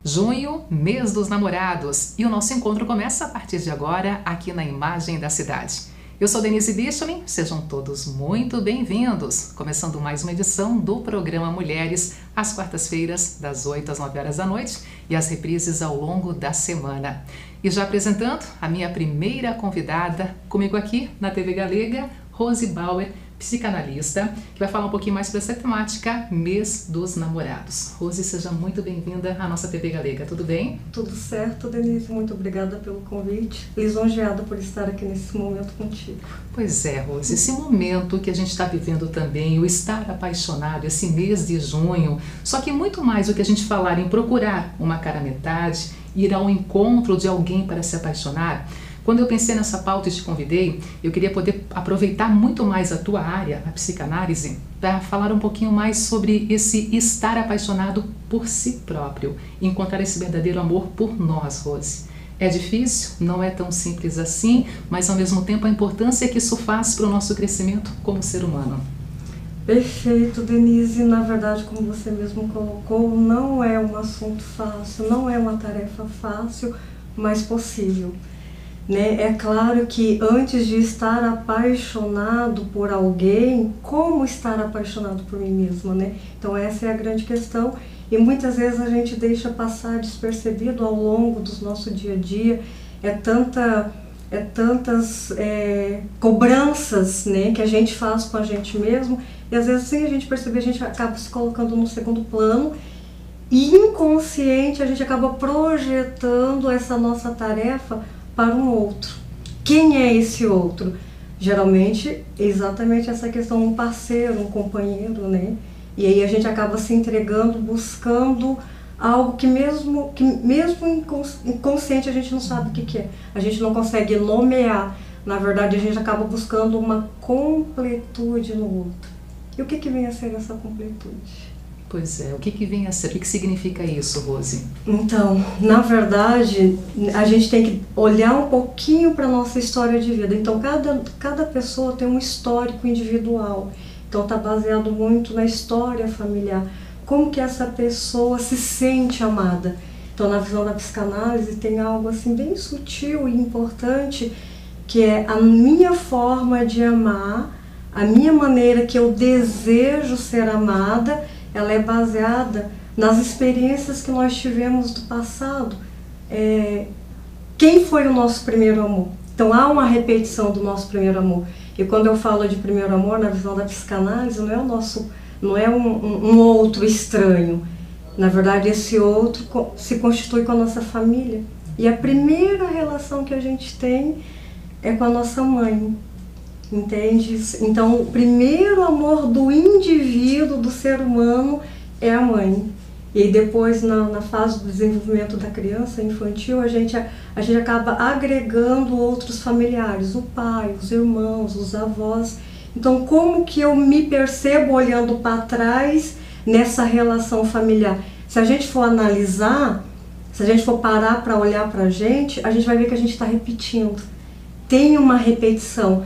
Junho, mês dos namorados, e o nosso encontro começa a partir de agora aqui na Imagem da Cidade. Eu sou Denise Bichman, sejam todos muito bem-vindos, começando mais uma edição do programa Mulheres, às quartas-feiras, das 8 às 9 horas da noite, e as reprises ao longo da semana. E já apresentando a minha primeira convidada, comigo aqui na TV Galega, Rose Bauer, psicanalista, que vai falar um pouquinho mais sobre essa temática, mês dos namorados. Rose, seja muito bem-vinda à nossa TV Galega, tudo bem? Tudo certo, Denise, muito obrigada pelo convite, lisonjeada por estar aqui nesse momento contigo. Pois é, Rose, esse momento que a gente está vivendo também, o estar apaixonado, esse mês de junho, só que muito mais do que a gente falar em procurar uma cara metade, ir ao encontro de alguém para se apaixonar. Quando eu pensei nessa pauta e te convidei, eu queria poder aproveitar muito mais a tua área, a psicanálise, para falar um pouquinho mais sobre esse estar apaixonado por si próprio, encontrar esse verdadeiro amor por nós, Rose. É difícil, não é tão simples assim, mas ao mesmo tempo a importância que isso faz para o nosso crescimento como ser humano. Perfeito, Denise. Na verdade, como você mesmo colocou, não é um assunto fácil, não é uma tarefa fácil, mas possível. Né? É claro que antes de estar apaixonado por alguém, como estar apaixonado por mim mesma, né? Então essa é a grande questão e muitas vezes a gente deixa passar despercebido ao longo do nosso dia a dia, tantas cobranças, né, que a gente faz com a gente mesmo e às vezes sem a gente perceber a gente acaba se colocando no segundo plano e inconsciente a gente acaba projetando essa nossa tarefa para um outro. Quem é esse outro? Geralmente, exatamente essa questão, um parceiro, um companheiro, né? E aí a gente acaba se entregando, buscando algo que mesmo inconsciente a gente não sabe o que é. A gente não consegue nomear. Na verdade, a gente acaba buscando uma completude no outro. E o que vem a ser essa completude? Pois é, o que vem a ser? O que significa isso, Rose? Então, na verdade, a gente tem que olhar um pouquinho para a nossa história de vida. Então, cada pessoa tem um histórico individual. Então, está baseado muito na história familiar. Como que essa pessoa se sente amada? Então, na visão da psicanálise, tem algo assim bem sutil e importante, que é a minha forma de amar, a minha maneira que eu desejo ser amada. Ela é baseada nas experiências que nós tivemos do passado. Quem foi o nosso primeiro amor? Então há uma repetição do nosso primeiro amor. E quando eu falo de primeiro amor, na visão da psicanálise, não é um outro estranho. Na verdade, esse outro se constitui com a nossa família. E a primeira relação que a gente tem é com a nossa mãe. Entende? Então, o primeiro amor do indivíduo, do ser humano, é a mãe. E depois, na fase do desenvolvimento da criança infantil, a gente acaba agregando outros familiares, o pai, os irmãos, os avós. Então, como que eu me percebo olhando para trás nessa relação familiar? Se a gente for analisar, se a gente for parar para olhar para a gente vai ver que a gente está repetindo. Tem uma repetição.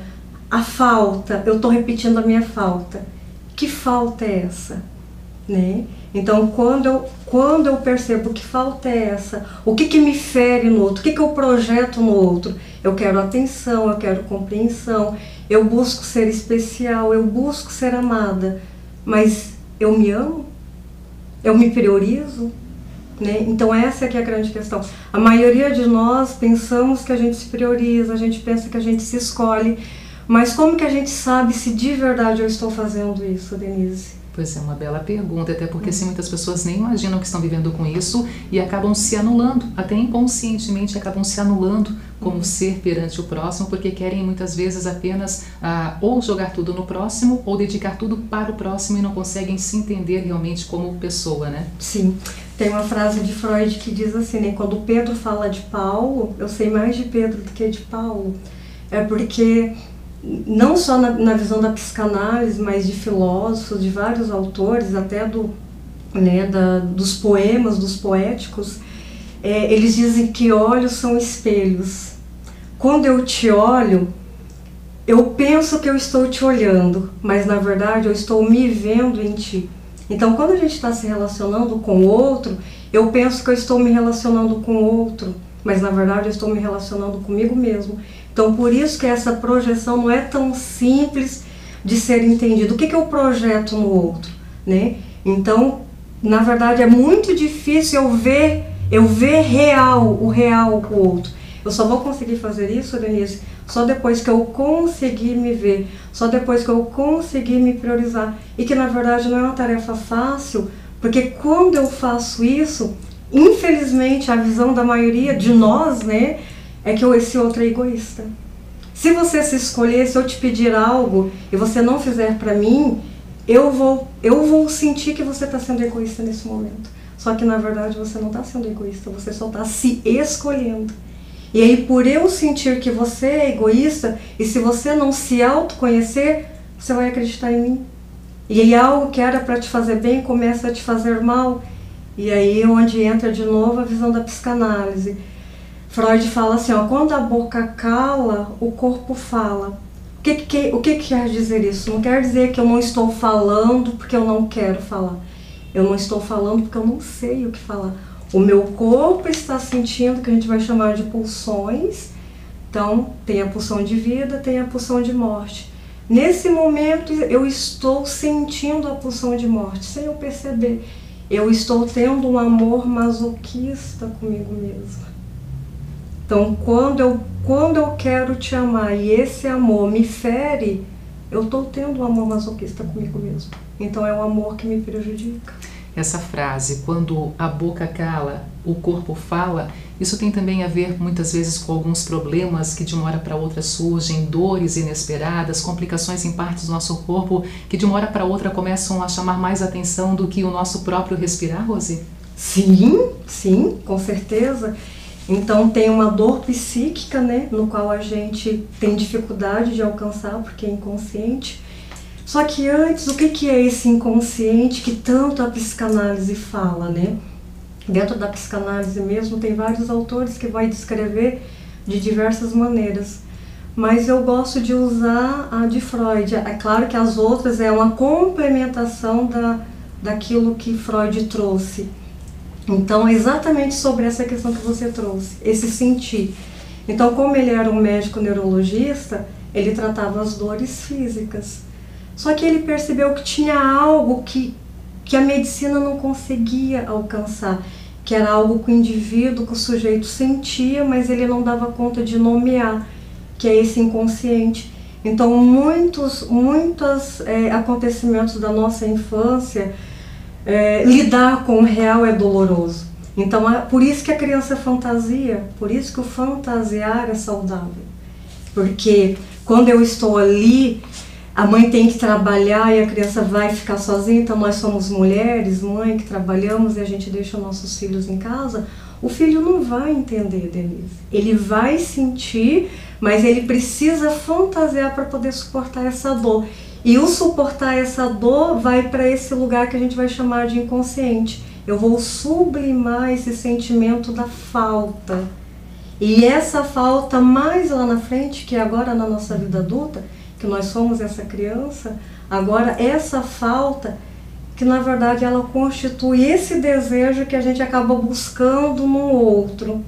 A falta, eu estou repetindo a minha falta. Que falta é essa? Né? Então, quando eu percebo que falta é essa, o que me fere no outro, o que eu projeto no outro? Eu quero atenção, eu quero compreensão, eu busco ser especial, eu busco ser amada. Mas eu me amo? Eu me priorizo? Né? Então essa é que é a grande questão. A maioria de nós pensamos que a gente se prioriza, a gente pensa que a gente se escolhe. Mas como que a gente sabe se de verdade eu estou fazendo isso, Denise? Pois é, uma bela pergunta, até porque assim, muitas pessoas nem imaginam que estão vivendo com isso e acabam se anulando, até inconscientemente acabam se anulando como ser perante o próximo, porque querem muitas vezes apenas ou jogar tudo no próximo ou dedicar tudo para o próximo e não conseguem se entender realmente como pessoa, né? Sim, tem uma frase de Freud que diz assim, né, quando Pedro fala de Paulo, eu sei mais de Pedro do que de Paulo, é porque não só na visão da psicanálise, mas de filósofos, de vários autores, até dos poemas, dos poéticos, eles dizem que olhos são espelhos. Quando eu te olho, eu penso que eu estou te olhando, mas na verdade eu estou me vendo em ti. Então quando a gente está se relacionando com o outro, eu penso que eu estou me relacionando com o outro, mas na verdade eu estou me relacionando comigo mesmo. Então por isso que essa projeção não é tão simples de ser entendido. O que eu projeto no outro, né? Então, na verdade, é muito difícil eu ver o real com o outro. Eu só vou conseguir fazer isso, Denise, só depois que eu conseguir me ver, só depois que eu conseguir me priorizar. E que, na verdade, não é uma tarefa fácil, porque quando eu faço isso, infelizmente, a visão da maioria de nós, né, é que esse outro é egoísta. Se você se escolher, se eu te pedir algo e você não fizer para mim, eu vou sentir que você está sendo egoísta nesse momento. Só que na verdade você não está sendo egoísta, você só está se escolhendo. E aí por eu sentir que você é egoísta, e se você não se autoconhecer, você vai acreditar em mim. E aí algo que era para te fazer bem começa a te fazer mal. E aí é onde entra de novo a visão da psicanálise. Freud fala assim, ó, quando a boca cala, o corpo fala. O que quer dizer isso? Não quer dizer que eu não estou falando porque eu não quero falar. Eu não estou falando porque eu não sei o que falar. O meu corpo está sentindo, que a gente vai chamar de pulsões. Então, tem a pulsão de vida, tem a pulsão de morte. Nesse momento, eu estou sentindo a pulsão de morte, sem eu perceber. Eu estou tendo um amor masoquista comigo mesma. Então, quando eu quero te amar e esse amor me fere, eu estou tendo um amor masoquista comigo mesmo. Então, é um amor que me prejudica. Essa frase, quando a boca cala, o corpo fala, isso tem também a ver muitas vezes com alguns problemas que de uma hora para outra surgem, dores inesperadas, complicações em partes do nosso corpo que de uma hora para outra começam a chamar mais atenção do que o nosso próprio respirar, Rose? Sim, com certeza. Então tem uma dor psíquica, né, no qual a gente tem dificuldade de alcançar porque é inconsciente. Só que antes, o que é esse inconsciente que tanto a psicanálise fala, né? Dentro da psicanálise mesmo tem vários autores que vai descrever de diversas maneiras. Mas eu gosto de usar a de Freud. É claro que as outras é uma complementação daquilo que Freud trouxe. Então, é exatamente sobre essa questão que você trouxe, esse sentir. Então, como ele era um médico neurologista, ele tratava as dores físicas. Só que ele percebeu que tinha algo que a medicina não conseguia alcançar, que era algo que o indivíduo, que o sujeito sentia, mas ele não dava conta de nomear, que é esse inconsciente. Então, muitos acontecimentos da nossa infância, lidar com o real é doloroso. Então, por isso que a criança fantasia, por isso que o fantasiar é saudável. Porque quando eu estou ali, a mãe tem que trabalhar e a criança vai ficar sozinha, então nós somos mulheres, mãe, que trabalhamos e a gente deixa nossos filhos em casa. O filho não vai entender, Denise. Ele vai sentir, mas ele precisa fantasiar para poder suportar essa dor. E o suportar essa dor vai para esse lugar que a gente vai chamar de inconsciente. Eu vou sublimar esse sentimento da falta. E essa falta mais lá na frente, que é agora na nossa vida adulta, que nós somos essa criança, agora essa falta, que na verdade ela constitui esse desejo que a gente acaba buscando no outro.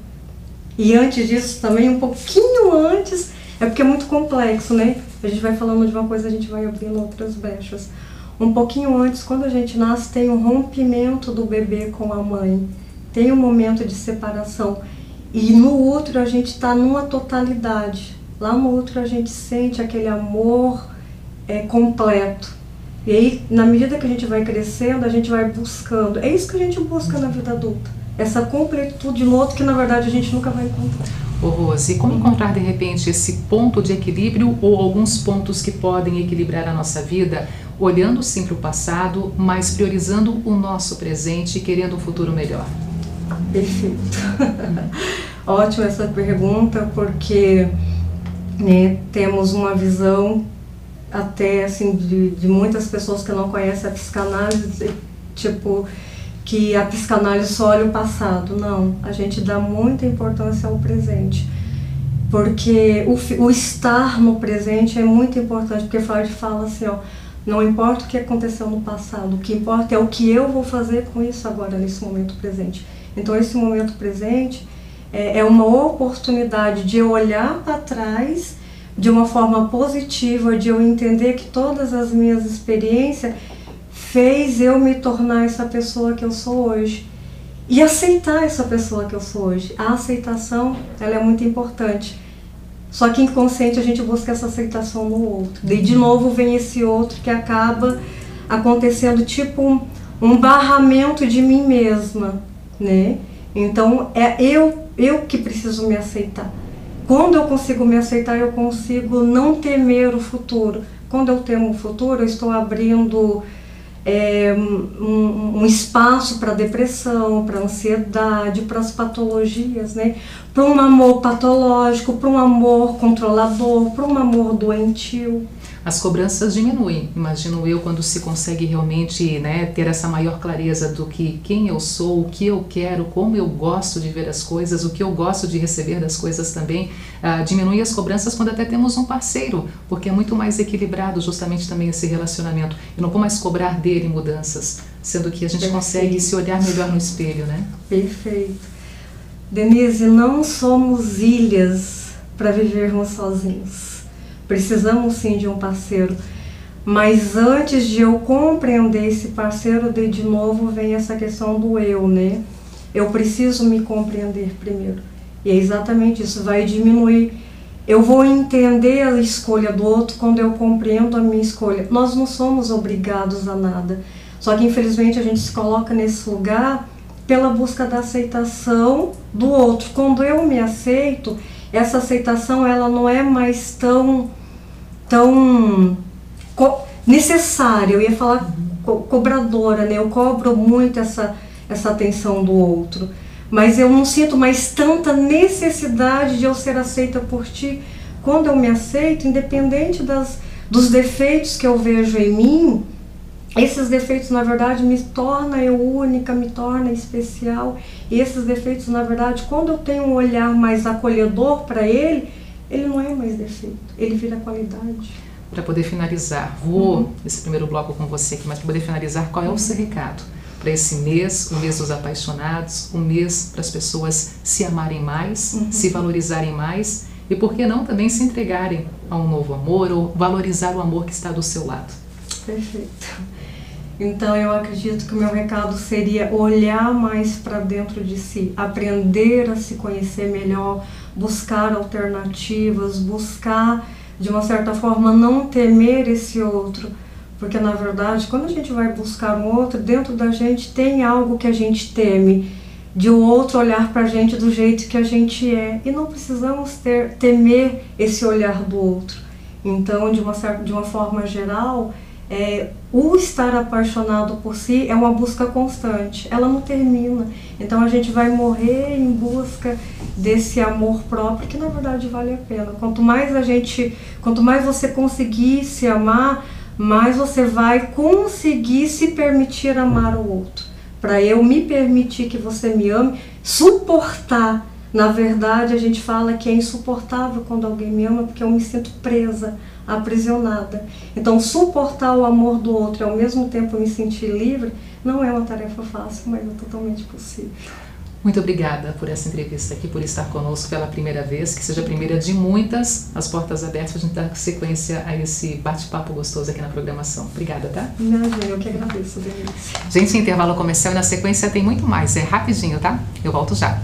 E antes disso também, um pouquinho antes, é porque é muito complexo, né? A gente vai falando de uma coisa, a gente vai abrindo outras brechas. Um pouquinho antes, quando a gente nasce, tem um rompimento do bebê com a mãe, tem um momento de separação. E no útero a gente está numa totalidade. Lá no útero a gente sente aquele amor completo. E aí, na medida que a gente vai crescendo, a gente vai buscando. É isso que a gente busca na vida adulta. Essa completude no outro que, na verdade, a gente nunca vai encontrar. Ô Rose, como encontrar de repente esse ponto de equilíbrio ou alguns pontos que podem equilibrar a nossa vida, olhando sim para o passado, mas priorizando o nosso presente e querendo um futuro melhor? Perfeito. Ótima essa pergunta, porque temos uma visão até assim de muitas pessoas que não conhecem a psicanálise, tipo, que a psicanálise só olha o passado. Não, a gente dá muita importância ao presente. porque o estar no presente é muito importante, porque Freud fala assim, ó, não importa o que aconteceu no passado, o que importa é o que eu vou fazer com isso agora, nesse momento presente. Então esse momento presente é uma oportunidade de eu olhar para trás de uma forma positiva, de eu entender que todas as minhas experiências fez eu me tornar essa pessoa que eu sou hoje. E aceitar essa pessoa que eu sou hoje. A aceitação, ela é muito importante. Só que inconsciente a gente busca essa aceitação no outro. Daí de novo vem esse outro que acaba acontecendo tipo um barramento de mim mesma, né? Então é eu que preciso me aceitar. Quando eu consigo me aceitar, eu consigo não temer o futuro. Quando eu temo o futuro, eu estou abrindo um espaço para depressão, para ansiedade, para as patologias, né? Para um amor patológico, para um amor controlador, para um amor doentio. As cobranças diminuem, imagino eu, quando se consegue realmente, né, ter essa maior clareza do que quem eu sou, o que eu quero, como eu gosto de ver as coisas, o que eu gosto de receber das coisas também. Diminui as cobranças quando até temos um parceiro, porque é muito mais equilibrado justamente também esse relacionamento. Eu não vou mais cobrar dele mudanças, sendo que a gente consegue se olhar melhor no espelho, né? Perfeito. Denise, não somos ilhas para vivermos sozinhos. Precisamos sim de um parceiro, mas antes de eu compreender esse parceiro, de novo vem essa questão do eu, né? Eu preciso me compreender primeiro. E é exatamente isso, vai diminuir. Eu vou entender a escolha do outro quando eu compreendo a minha escolha. Nós não somos obrigados a nada, só que infelizmente a gente se coloca nesse lugar pela busca da aceitação do outro. Quando eu me aceito, essa aceitação ela não é mais tão necessária, eu ia falar cobradora, né? Eu cobro muito essa atenção do outro, mas eu não sinto mais tanta necessidade de eu ser aceita por ti. Quando eu me aceito, independente dos defeitos que eu vejo em mim, esses defeitos na verdade me tornam eu única, me tornam especial, e esses defeitos na verdade, quando eu tenho um olhar mais acolhedor para ele não é mais defeito, ele vira qualidade. Para poder finalizar, vou esse primeiro bloco com você aqui, mas para poder finalizar, qual é o seu recado para esse mês, o mês dos apaixonados, o mês para as pessoas se amarem mais, se valorizarem mais e, por que não, também se entregarem a um novo amor ou valorizar o amor que está do seu lado? Perfeito. Então eu acredito que o meu recado seria olhar mais para dentro de si, aprender a se conhecer melhor, buscar alternativas, buscar de uma certa forma não temer esse outro, porque na verdade quando a gente vai buscar um outro, dentro da gente tem algo que a gente teme, de o outro olhar pra gente do jeito que a gente é, e não precisamos temer esse olhar do outro. Então de uma forma geral, o estar apaixonado por si é uma busca constante, ela não termina. Então a gente vai morrer em busca desse amor próprio, que na verdade vale a pena. Quanto mais você conseguir se amar, mais você vai conseguir se permitir amar o outro. Para eu me permitir que você me ame, suportar. Na verdade, a gente fala que é insuportável quando alguém me ama, porque eu me sinto presa, aprisionada. Então, suportar o amor do outro e ao mesmo tempo me sentir livre, não é uma tarefa fácil, mas é totalmente possível. Muito obrigada por essa entrevista aqui, por estar conosco pela primeira vez, que seja a primeira de muitas, as portas abertas, a gente dar sequência a esse bate-papo gostoso aqui na programação. Obrigada, tá? Imagina, eu que agradeço, Denise. Gente, intervalo comercial e na sequência tem muito mais, é rapidinho, tá? Eu volto já.